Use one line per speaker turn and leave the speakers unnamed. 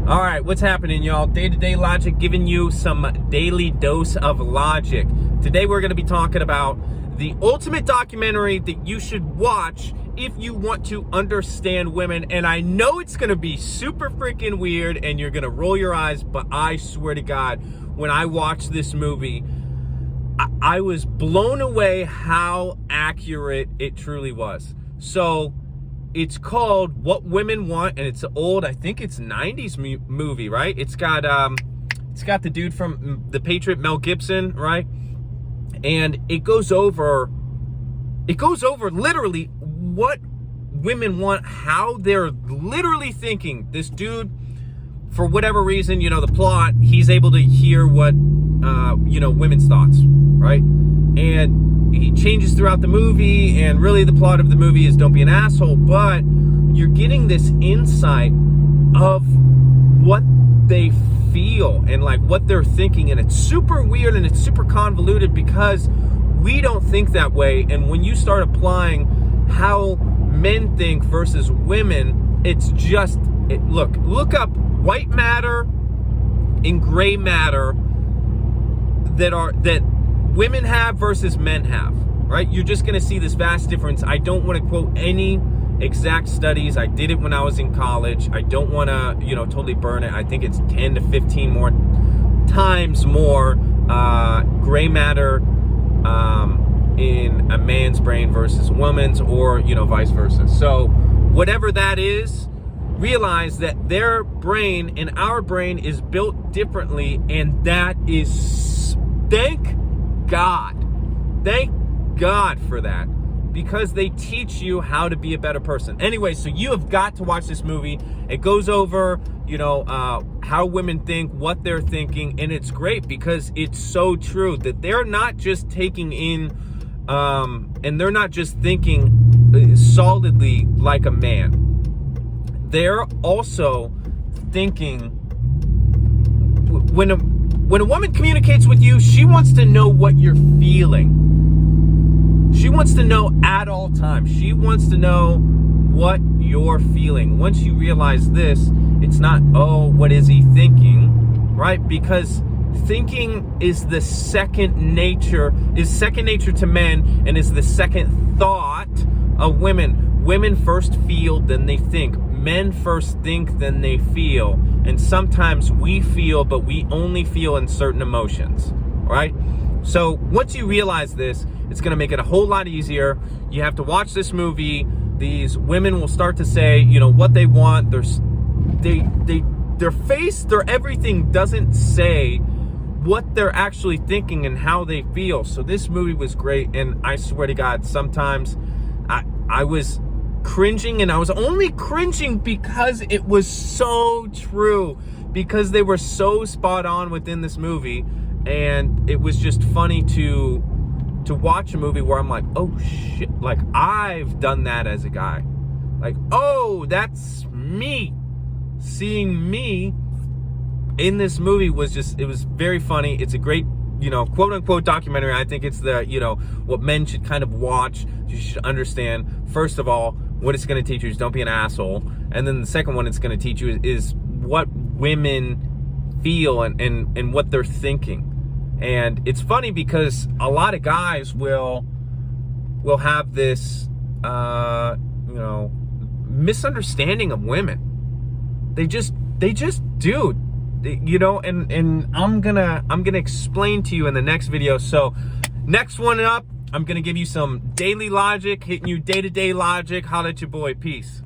All right, what's happening, y'all? Day-to-day logic, giving you some daily dose of logic. Today we're going to be talking about the ultimate documentary that you should watch if you want to understand women. And I know it's going to be super freaking weird and you're going to roll your eyes, but I swear to God, when I watched this movie, I was blown away how accurate it truly was. So it's called What Women Want, and it's old, I think it's 90s movie, right? It's got the dude from The Patriot, Mel Gibson, right? And it goes over literally what women want, how they're literally thinking. This dude, for whatever reason, you know, the plot, he's able to hear what, women's thoughts, right? And he changes throughout the movie, and really the plot of the movie is don't be an asshole, but you're getting this insight of what they feel and like what they're thinking, and it's super weird and it's super convoluted because we don't think that way. And when you start applying how men think versus women, it's just look up white matter and gray matter that women have versus men have, right? You're just gonna see this vast difference. I don't want to quote any exact studies. I did it when I was in college. I don't want to, totally burn it. I think it's 10 to 15 more times more gray matter in a man's brain versus a woman's, or vice versa. So whatever that is, realize that their brain and our brain is built differently, and that is, thank God for that, because they teach you how to be a better person. Anyway, so you have got to watch this movie. It goes over, how women think, what they're thinking, and it's great because it's so true that they're not just taking in, and they're not just thinking solidly like a man. They're also thinking, when a woman communicates with you, she wants to know what you're feeling. She wants to know at all times. She wants to know what you're feeling. Once you realize this, it's not, oh, what is he thinking, right? Because thinking is second nature to men, and is the second thought of women. Women first feel, then they think. Men first think, then they feel. And sometimes we feel, but we only feel in certain emotions, right? So once you realize this, it's going to make it a whole lot easier. You have to watch this movie. These women will start to say, what they want. Their face, their everything doesn't say what they're actually thinking and how they feel. So this movie was great, and I swear to God, sometimes I was cringing, and I was only cringing because it was so true, because they were so spot on within this movie. And it was just funny to watch a movie where I'm like, oh shit, like I've done that as a guy. Like, oh, that's me. Seeing me in this movie was it was very funny. It's a great, quote unquote documentary. I think it's what men should kind of watch. You should understand, first of all, what it's going to teach you is don't be an asshole. And then the second one it's going to teach you is what women feel and what they're thinking. And it's funny because a lot of guys will have this misunderstanding of women. They just do, and I'm gonna explain to you in the next video. So next one up, I'm gonna give you some daily logic, hitting you day-to-day logic. Holla at your boy. Peace.